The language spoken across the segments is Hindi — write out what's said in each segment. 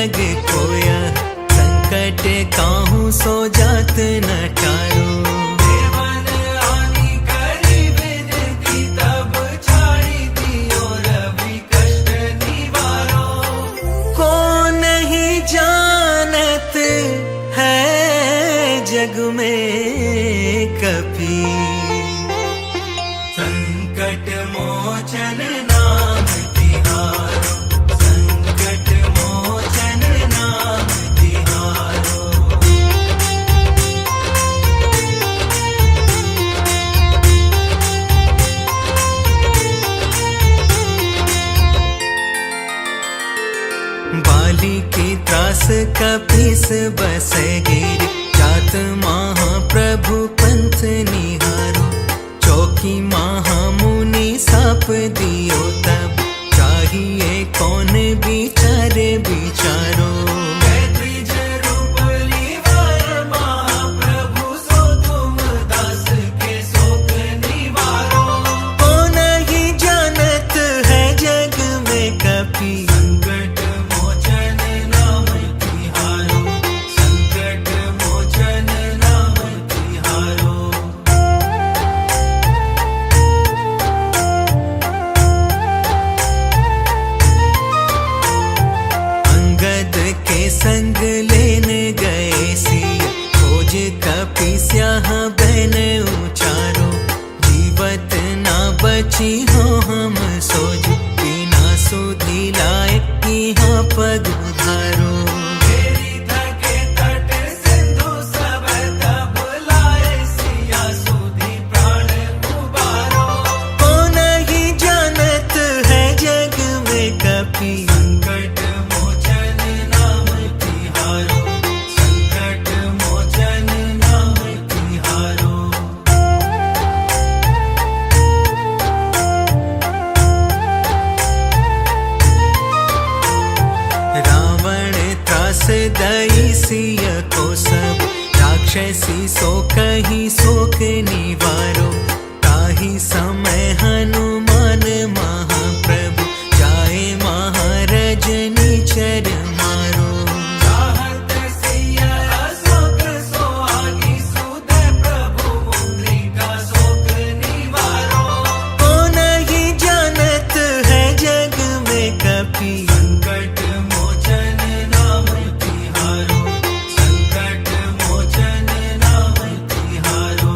जग कोया, संकट काहू सो जात न टारो। देवन आनी करी विनती, तब छाड़ी दियो रवि कष्ट निवारो। को नहीं जानत है जग में कभी, संकट मोचन नाम तिहारो, संकट मोचन नाम तिहारो। बाली की त्रास कपीस बस गिर, जात महाप्रभु पंथ निहारो। चौकी महामुनि साप दियो तब, चाहिए कौन बिचारे बिचारो। द्विज रूप लीवार महाप्रभु, सो तुम दास के शोक निवारो। को नहीं जानत है जग में कभी, संकट मोचन नाम तिहारो, संकट मोचन नाम तिहारो। अंगद के संग लेने गए सिया, खोज कपीस्याह बहन उचारो। जीवत ना बची हो हम सोज, बिना सुधी लाए यहाँ पग उधारो। तेरी थके तट सिंधु सब, तब लाए सिया सुधी प्राण उबारो। को नहीं जानत है जग में कभी, संकट मोचन नाम तिहारो, संकट मोचन नाम तिहारो। रावण त्रास दई सिय को सब, राक्षसी सो कही शोक निवारो। ताही समय हनुमान महाप्रभु, जाए महारजनी चर मारो। चाहत सिया शोक सोहागी, सुधे प्रभु मुद्रिका शोक निवारो। को नहीं जानत है जग में कभी, संकट मोचन नाम तिहारो, संकट मोचन नाम तिहारो।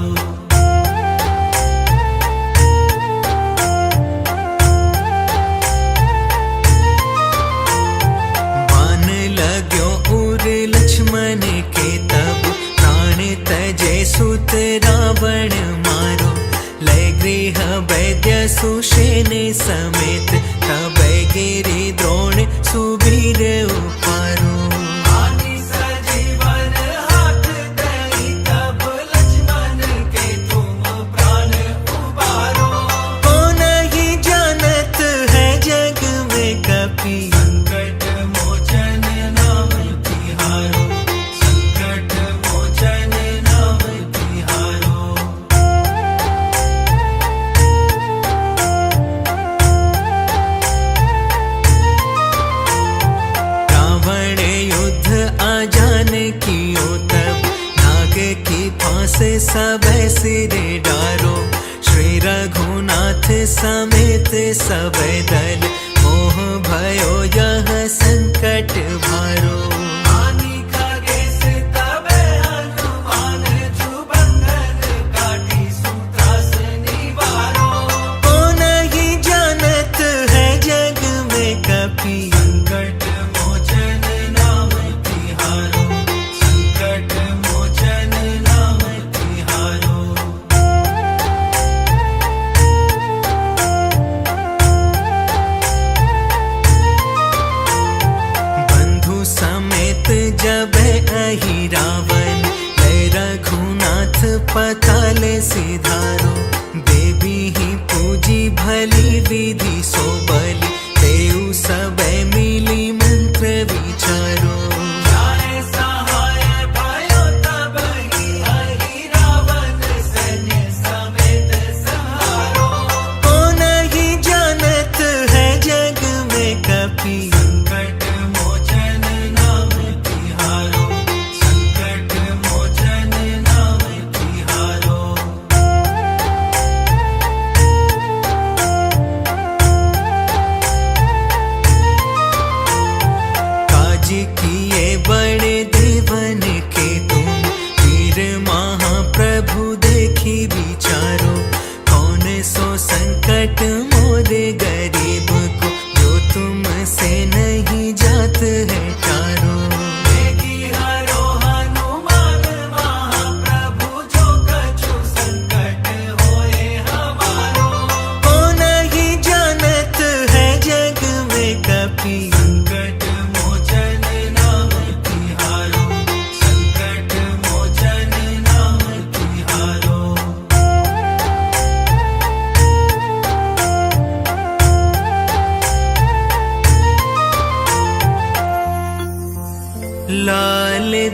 बान लाग्यो उर लक्ष्मण के तब, प्राण तजे सुत रावण मारो। लय गृह वैद्य सुषेण समेत, तब गिरि द्रोण सुबीर उपारो। आनी सजीवन हाथ दई, तब लक्ष्मण के तुम प्राण उबारो। को नहीं जानत है जग में कभी, संकट मोचन नाम तिहारो, संकट मोचन नाम तिहारो। रावण युद्ध आजान कियो तब, नाग की फांस सब सिर डारो। श्री रघुनाथ समेत सब दल, मोह भयो यह संकट भारो। आनी खगेश तबे हनुमान, जो बंधन काटी सूत्रास निवारो। को नहीं जानत है जग में कभी, संकट मोचन नाम तिहारो, संकट मोचन नाम तिहारो। बंधु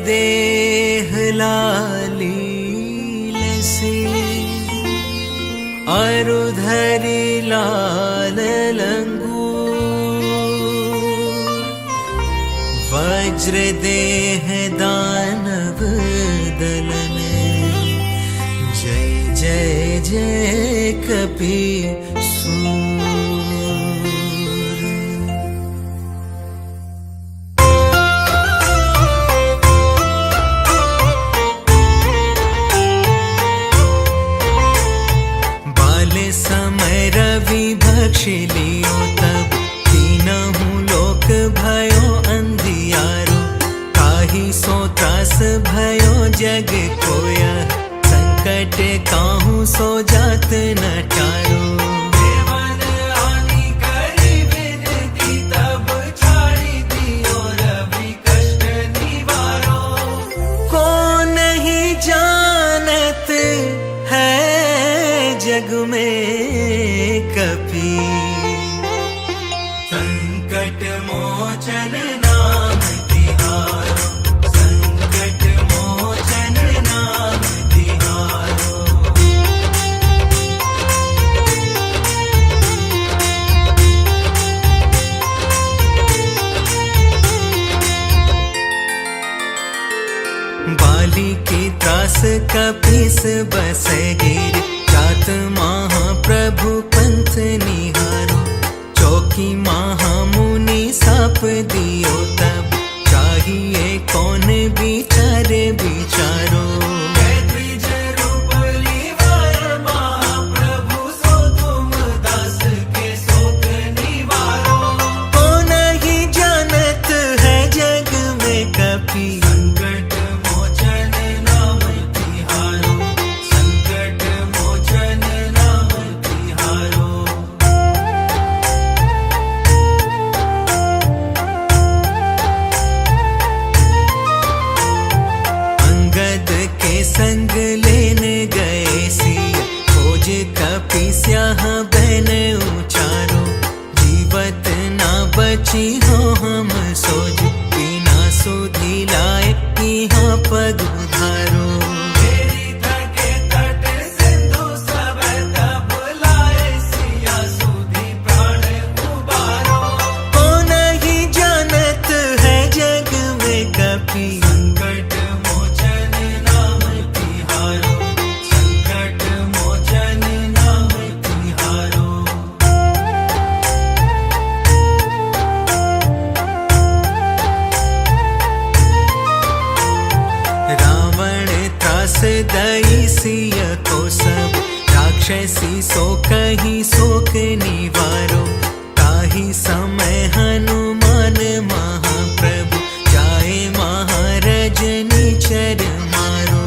देह लाली से अरुधरी लाल लंगूर वज्र देह दानव दलन जय जय जय कपीसूर। समय रवि भक्षि लियो तब तीनहु लोक भयो अंधियारो काहि सो त्रास भयो जग कोया संकट काहू सो जात न टारो। देवन आनी करी विनती तब छाड़ी दियो रवि कष्ट निवारो। को नहीं जानत है जग में कपि संकट मोचन नाम तिहारो। संकट मोचन नाम तिहारो। बाली की त्रास कपीस बस गिर जात महाप्रभु पंथ निहारो चौकी महामुनि साप दियो तब चाहिए कौन विचार विचारो। द्विज रूप लिवाय महाप्रभु सो तुम दास के शोक निवारो। को नहीं जानत है जग में कपि संकट मोचन नाम तिहारो। संकट मोचन नाम तिहारो। अंगद के संग लेने गए सिया खोज कपि स्याह बन उचारो जीवत ना बची हो हम सोज बिना सुधी लाए यहाँ पग उधारो। मेरी थके तट सिंधु सब तब लाए सिया सुधी प्राण उबारो। को नहीं जानत है जग में कपि संकट मोचन नाम तिहारो। संकट मोचन नाम तिहारो। रावण त्रास दई सिय को सब राक्षसी सो कही शोक निवारो ताहि समय हनुमान महाप्रभु जाए महारजनी चर मारो।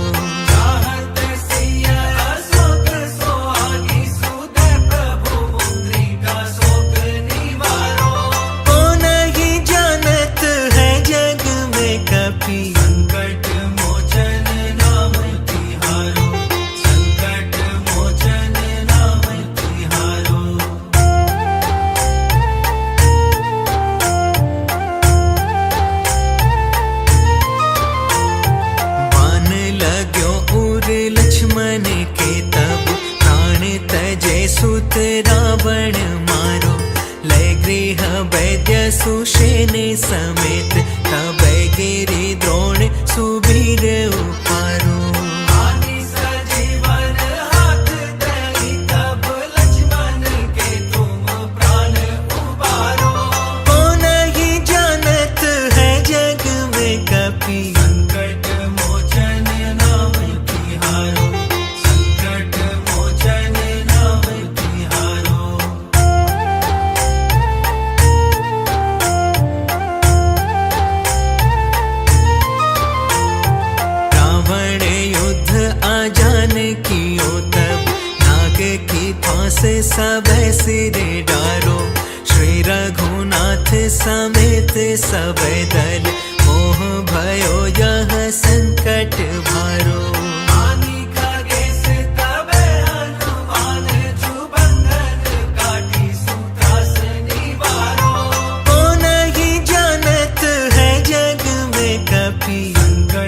चाहत सिया अशोक सोहागी सुधे प्रभु मुद्रिका शोक निवारो। को नहीं जानत है जग में कपि संकट मोचन नाम तिहारो। संकट मोचन नाम तिहारो। बान लाग्यो उर लक्ष्मण के तब प्राण तजे सुत रावण मारो लय गृह वैद्य सुषेण समेत तब गिरि द्रोण सुबीर उपारो। आनि सजीवन हाथ दई तब लक्ष्मण के तुम प्राण उबारो। को नहीं जानत है जग में कपि संकट मोचन नाम तिहारो। संकट मोचन नाम तिहारो। रावण युद्ध आजान कियो तब नाग की फांस सब सिर डारो श्री रघुनाथ समेत सब दल मोह भयो यह संकट भारो। आनि खगेश तबे हनुमान जुबंधन काटी सुत्रास निवारो। को नहीं जानत है जग में कपि संकट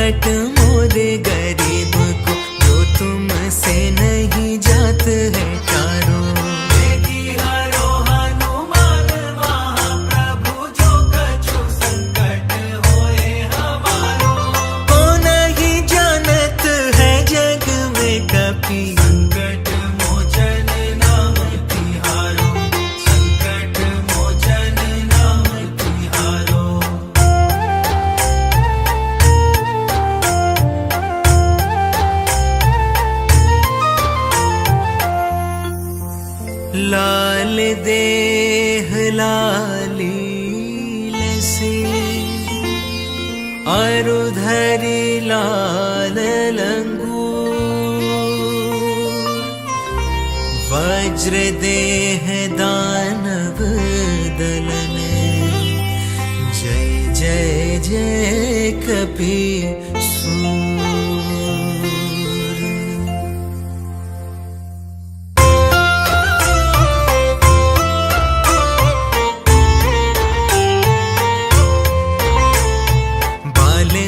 संकट मोरे गरीब को, जो तुमसे नहीं जात है टारो। वेगी हरो हनुमान महाप्रभु, जो कछु संकट होए हमारो। को नहीं जानत है जग में कपि, संकट मोचन नाम तिहारो, संकट मोचन नाम तिहारो। लाल देह लाली लसे, अरुधरि लाल लंगूर। वज्र देह दानव दलन, जय जय जय कपि सूर।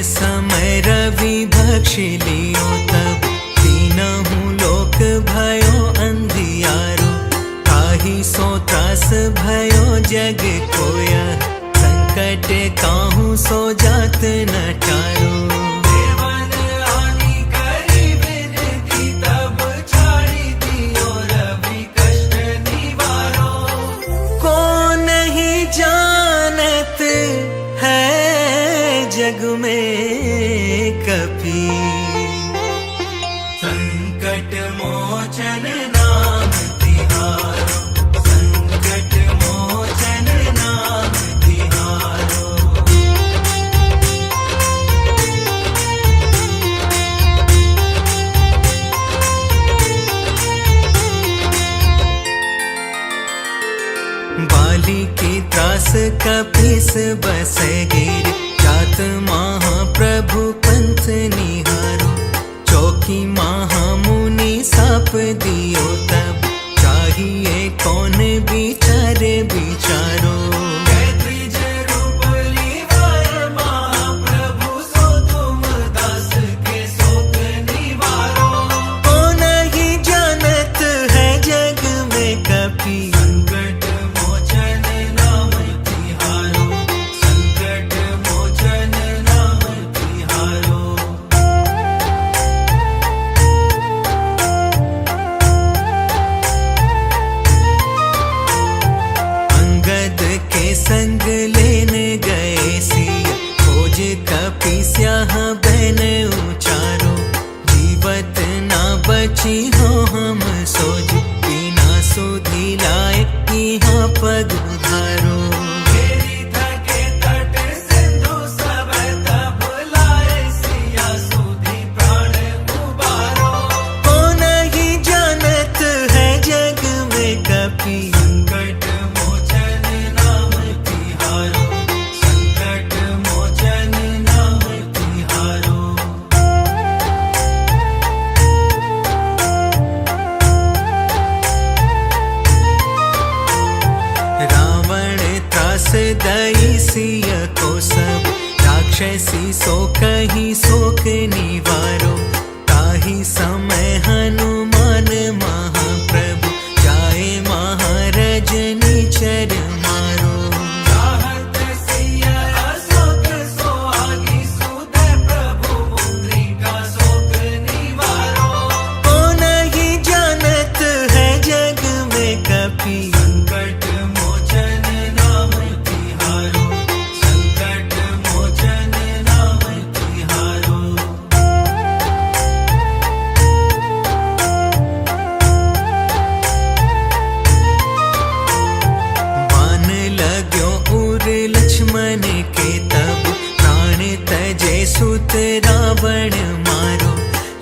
समय रवि भक्ष लियो तब, तीनहु लोक भयो अंधियारो। ताहि सो त्रास भयो जग कोया, संकट काहू सो जात न टारो। देवन आनी करी विनती, तब छाड़ी दियो रवि कष्ट निवारो। को नहीं जानत है जग में कपि, संकट मोचन नाम तिहारो, संकट मोचन नाम तिहारो। बाली की त्रास कपिस बस गिर, जात महाप्रभु पंथ निहारो। चौकी महामुनि साप दियो तब, चाहिए कौन बिचारे बिचारो। द्विज रूप लीवार महाप्रभु, सो तुम दास के शोक निवारो। को नहीं जानत है जग में कपि, संकट मोचन नाम तिहारो, संकट मोचन नाम तिहारो। अंगद के संग लेने गए सिया, खोज कपि स्याह बन उचारो। जीवत ना बची हो हम सोज, बिना सुधि लाए यहाँ पग उधारो। मेरी थके तट सिंधु सब, तब लाए सिया सुधि प्राण उबारो। को नहीं जानत है जग में कपि, संकट मोचन नाम तिहारो, संकट मोचन नाम तिहारो। रावण त्रास दई सिय को सब, राक्षसी सो कही शोक निवारो। ताहि समय हनुमान महाप्रभु, जाए महारजनी चर मारो। चाहत सिया अशोक सोहागी, सुधे प्रभु मुद्रिका शोक निवारो। को नहीं जानत है जग में कपि, संकट मोचन नाम तिहारो, संकट मोचन नाम तिहारो। बान लाग्यो उर लक्ष्मण के तब, प्राण तजे सुत रावण मारो।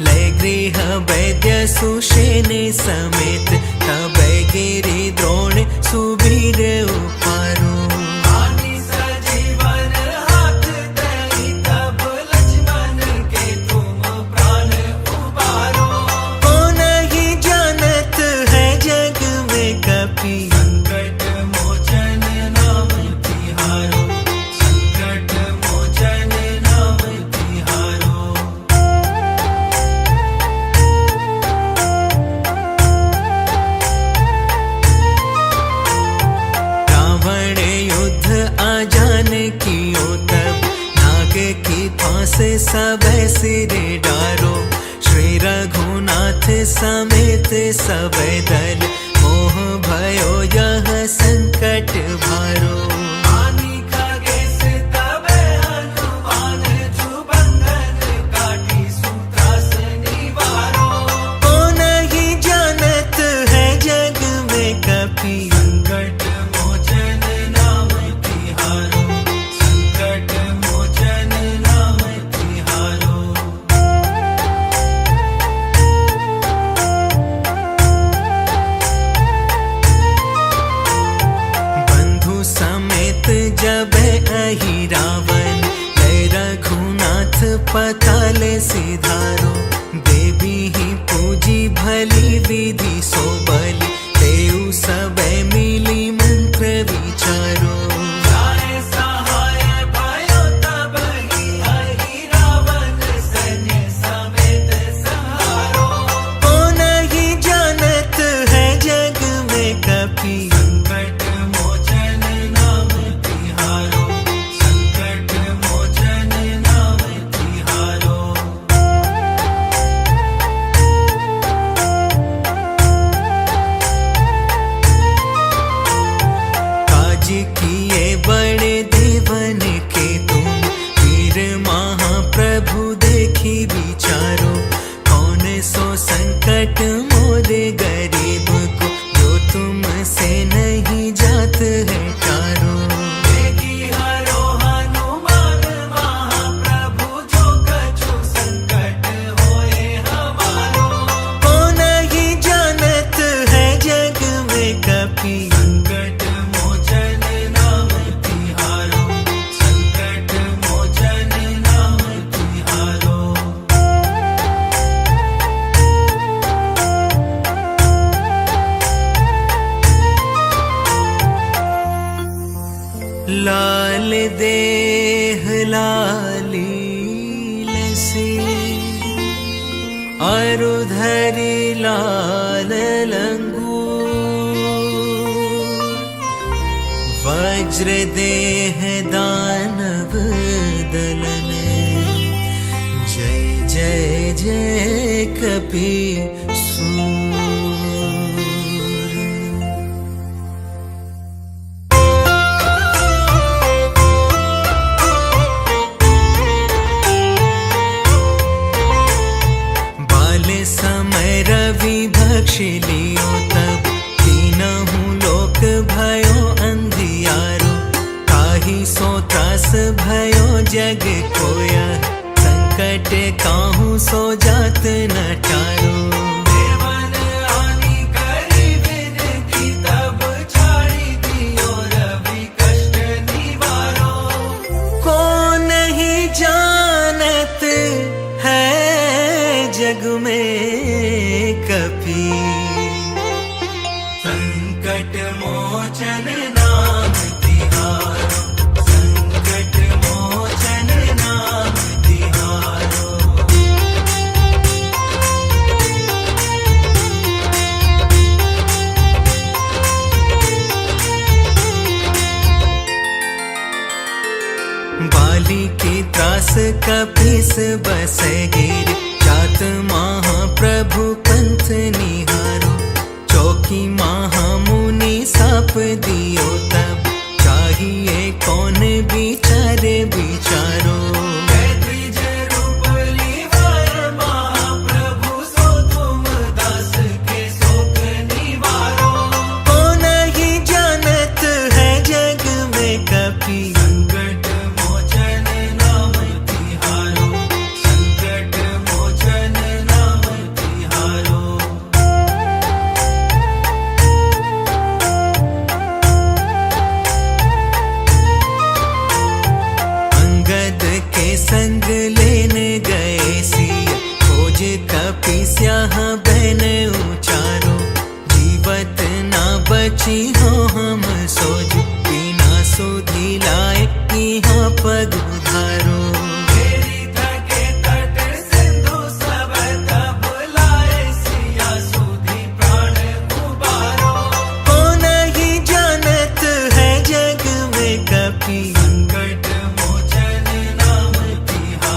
लय गृह वैद्य सुषेण समेत, तब गिरि द्रोण सुबीर उपारो। आनि सजीवन हाथ दई, तब लक्ष्मण के तुम प्राण उबारो। को नहीं जानत है जग में कपि, संकट मोचन नाम तिहारो, संकट मोचन नाम तिहारो। फांस सब सिर डारो। श्री रघुनाथ समेत सब दल मोह भयो यह संकट भारो। संकट मोचन नाम तिहारो, संकट मोचन नाम तिहारो। बंधु समेत जब अहि रावण, लय रघुनाथ पताल सिधारो। देवी ही पूजी भली विधि सो बलि, देव सब मिली मंत्र विचारो। जाए सहाय भयो तब ही अहि रावण, सैन्य समेत संहारो। को नहीं जानत है जग में कपि, संकट मोचन नाम तिहारो, संकट मोचन नाम तिहारो। किए बड़े देवन के तुम, वीर महाप्रभु देखी विचारो। कौन सो संकट मोरे गरीब को, जो तुमसे नहीं जात है टारो। देखी हरो हनुमान महाप्रभु, जो कछु संकट होए हमारो। को नहीं जानत है जग में कपि, संकट मोचन नाम तिहारो, संकट मोचन नाम तिहारो। लाल देह लाली लसी, अरुधरि लाल लंगूर। वज्र देह दानव दलन, जय जय जय कपि सूर। समय रवि भक्ष लियो तब, तीनहु लोक भयो अंधियारो। ताहि सो त्रास भयो जग कोया, संकट काहू सो जात न टारो। देवन आनी करी विनती, तब छाड़ी दियो रवि कष्ट निवारो। को नहीं जानत है जग में कपि, संकट मोचन नाम तिहारो, संकट मोचन नाम तिहारो। बाली की त्रास कपीस बस गिर, जात महाप्रभु पंथ निहारो। चौकी महामुनि साप दियो तब, चाहिए कौन विचारे विचारो। द्विज रूप लीवार महाप्रभु, सो तुम दास के शोक निवारो। को नहीं जानत है जग में कपि, संकट मोचन नाम तिहारो, संकट मोचन नाम तिहारो। अंगद के संग लेने गए सिया, खोज कपि स्याह बहन उचारो। जीवत ना बची हो हम सोज, बिना सुधि लाए यहाँ पग उधारो। तेरी थके तट सिंधु सब तब लाए, सिया सुधि प्राण उबारो। को नहीं जानत है जग में कपि, संकट मोचन नाम तिहारो।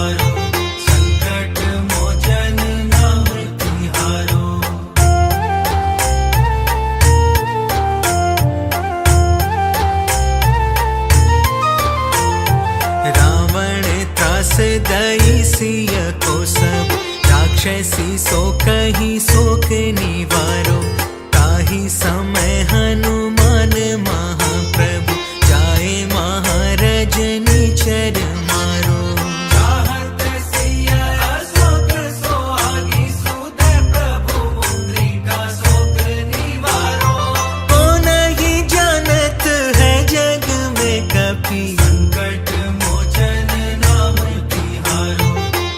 भई सिय को सब राक्षसी सो कही शोक निवारो। ताहि समय हनुमान महाप्रभु जाए महाराज निचर मारो। चाहत सिया अशोक सोहागी सुत प्रभु मुद्रिका शोक निवारो। को नहीं जानत है जग में कपि संकट मोचन नाम तिहारो।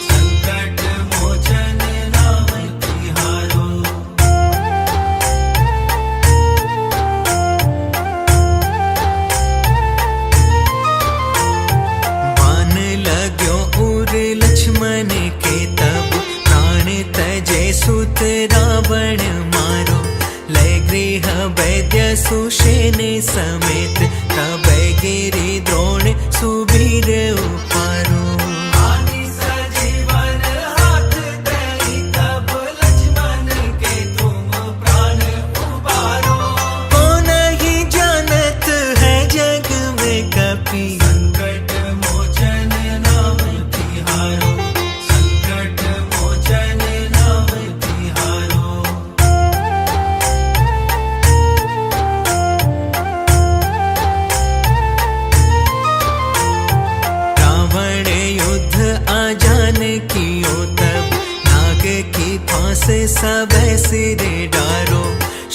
संकट मोचन नाम तिहारो। बान लाग्यो उर लक्ष्मण के तब प्राण तजे सुत रावण मारो। लय गृह वैद्य सुषेण समेत तब गिरि द्रोण सुबीर उपारो। आदि सजीवन हाथ दई तब लक्ष्मण के तुम प्राण उबारो। को नहीं जानत है जग में कपि संकट मोचन नाम तिहारो। संकट मोचन नाम तिहारो। रावण युद्ध आजान कियो तब नाग की फांस सब सिर डारो।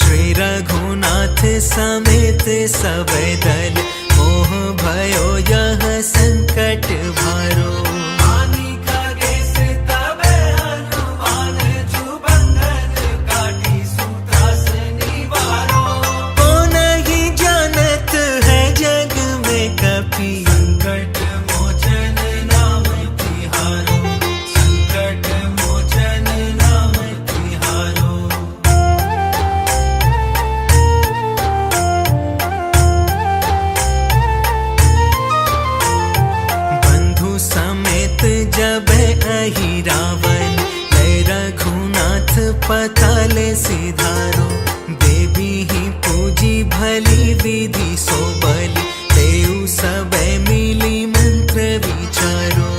श्री रघुनाथ समेत सब दल मोह भयो यह संकट भारो। आनि खगेश तबे हनुमान जुबंधन काटी सूत्रास निवारो। को नहीं जानत है जग में कपि संकट मोचन नाम तिहारो। संकट मोचन नाम तिहारो। बंधु समेत जब अहि रावण लय रघुनाथ पताल सिधारो। देवी ही पूजी भली विधि सो बलि देउ सब मिली मंत्र विचारो।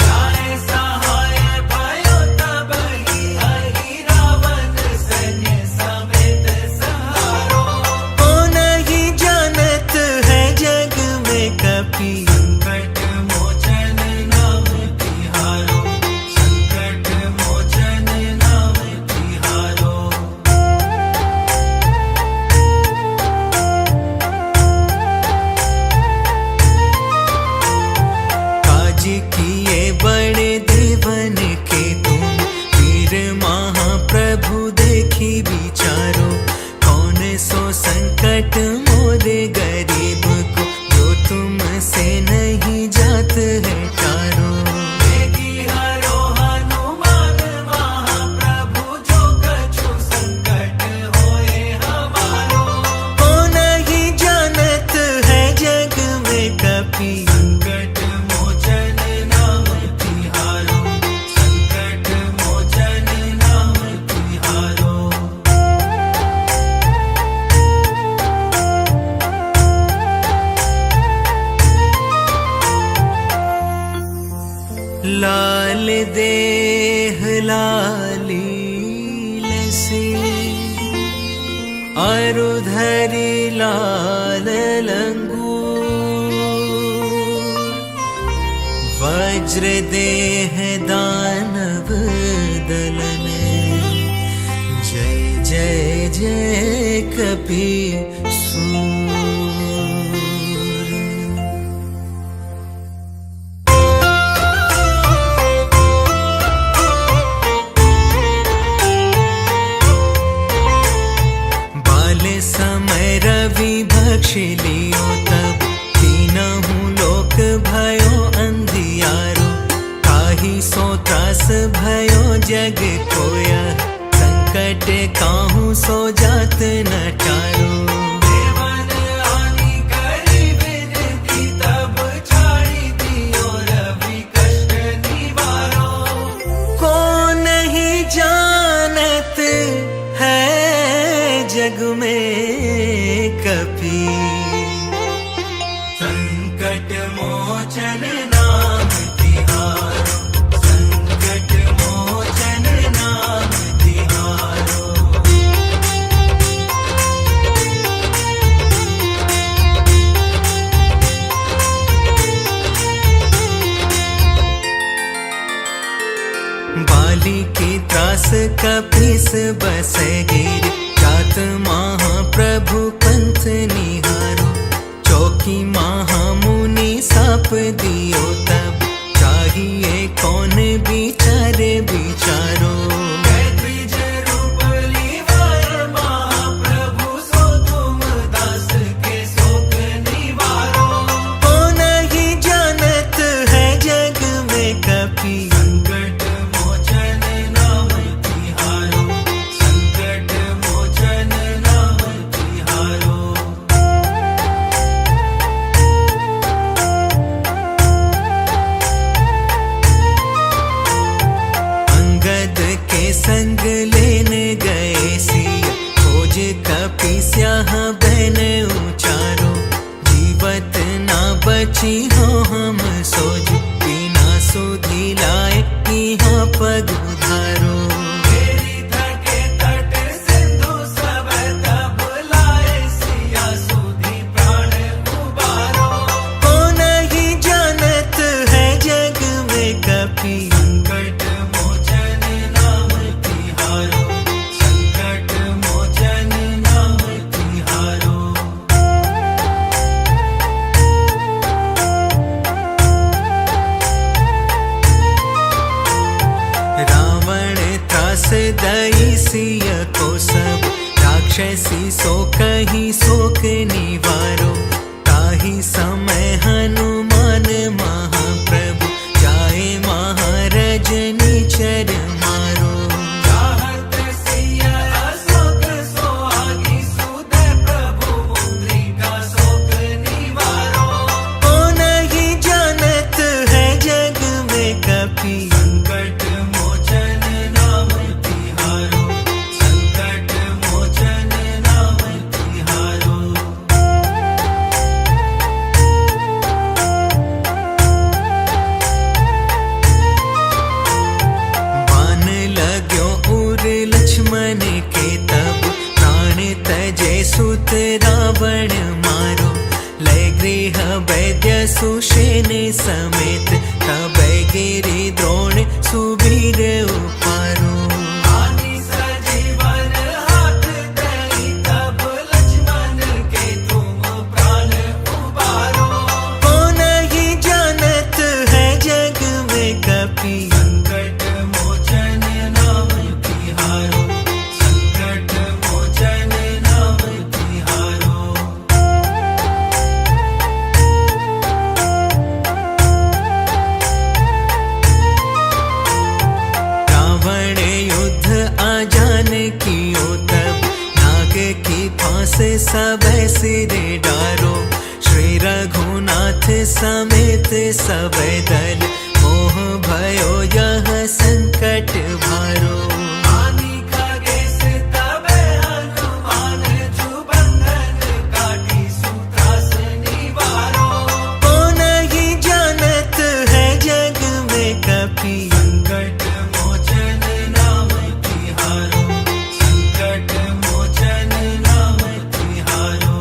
जाए सहाय भयो तब ही हरि रावण सैन्य समेत संहारो। को नहीं जानत है जग में कपि संकट मोचन नाम तिहारो। संकट मोचन नाम तिहारो। काज किए बड़े देवन के तुम वीर महाप्रभु देखी विचारो। कौन सो संकट मोरे गरीब को जो तुम से नहीं जात है टारो। वेगी हरो हनुमान महाप्रभु जो कछु संकट होए हमारो। को नहीं जानत है जग में कपि संकट मोचन नाम तिहारो। संकट मोचन नाम तिहारो। लाल देह लाली लसी अरुधरि लाल लंगूर। वज्र देह दानव दलन जय जय जय कपि सूर। बाल समय रवि भक्ष लियो तब तीनहु लोक भयो अंधियारो। ताहि सो त्रास भयो जग कोया संकट काहू सो जात न टारो। देवन आनि करी विनती तब छाड़ी दियो रवि कष्ट निवारो। को नहीं जानत है जग में कपि संकट मोचन नाम तिहारो। काली की त्रास कपीस बस गिर जात महाप्रभु पंथ निहारो चौकी महामुनि साप दियो तब चाहिए कौन बिचारे बिचारो संकट मोचन नाम तिहारो, संकट मोचन नाम तिहारो। अंगद के संग लेने गए सिया खोज कपि स्याह बन उचारो जीवत ना बची हो हम सोज बिना सुधी लाए यहाँ पग उधारो मेरी थके तट सिंधु सब तब लाए सिया सुधी प्राण उबारो। कौन ही जानत है जग में कपि संकट मोचन नाम तिहारो, संकट मोचन नाम तिहारो। रावण त्रास दई सिय को सब राक्षसी सो कही शोक निवारो ताही समय हनुमान महाप्रभु जाए महारजनी चर मारो चाहत सिया अशोक सोहागी सुध प्रभु मुद्रिका शोक निवारो। कौन ही जानत है जग में कपि संकट मोचन नाम तिहारो, संकट मोचन नाम तिहारो। बान लाग्यो उर लक्ष्मण के तब प्राण तजे सुत रावण मारो लय गृह वैद्य सुषेण समेत तब गिरि द्रोण सुबीर उपारो आदि सजीवन हाथ दई तब लक्ष्मण के तुम प्राण उबारो। कौन ही जानत है जग में कपि संकट मोचन नाम तिहारो, संकट मोचन नाम तिहारो। रावण युद्ध आजान कियो तब नाग की फांस सब सिरे डारो श्री रघुनाथ समेत सब दल मोह भयो यह संकट भारो आदि खगेश तबे हनुमान जुबंधन काटी सुत्रास निवारो। कौन ही जानत है जग में कपि संकट मोचन नाम तिहारो, संकट मोचन नाम तिहारो।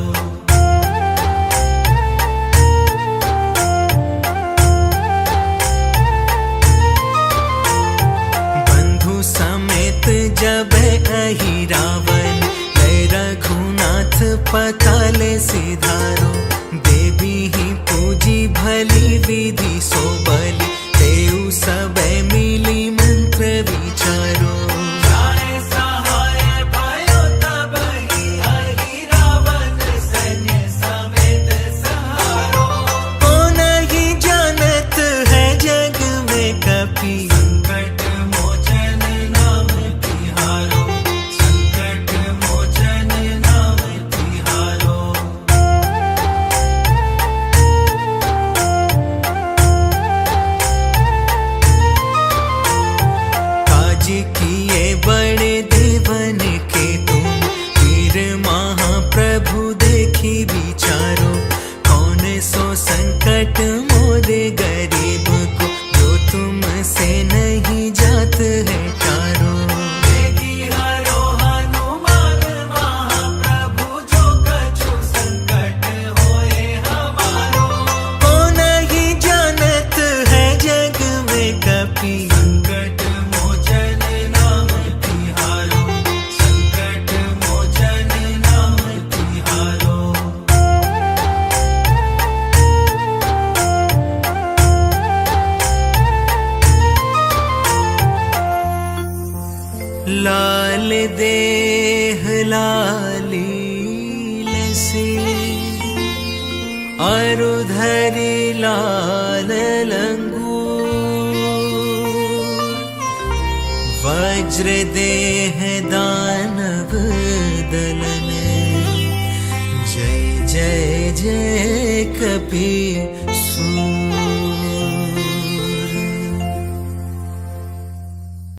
बंधु समेत जब अहि रावण लय रघुनाथ पताल सिधारो देवी ही पूजी भली विधि सो बलि देउ सब मिली मंत्र विचारो जाने सहाय भयो तब ही रावण सैन्य समेत संहारो। कौन ही जानत है जग में कपि संकट मोचन नाम तिहारो, संकट मोचन नाम तिहारो। काज किए बड़े देवन के तुम वीर महाप्रभु देखी विचारो कौन सो संकट मोरे गरीब को जो तुमसे नहीं जात है टारो देखी हरो हनुमान महाप्रभु जो कछु संकट होए हमारो। कौन ही जानत है जग में कपि संकट मोचन लाल देह लाली लसी अरुधरी लाल लंगूर वज्र देह दानव दलन जय जय जय कपीर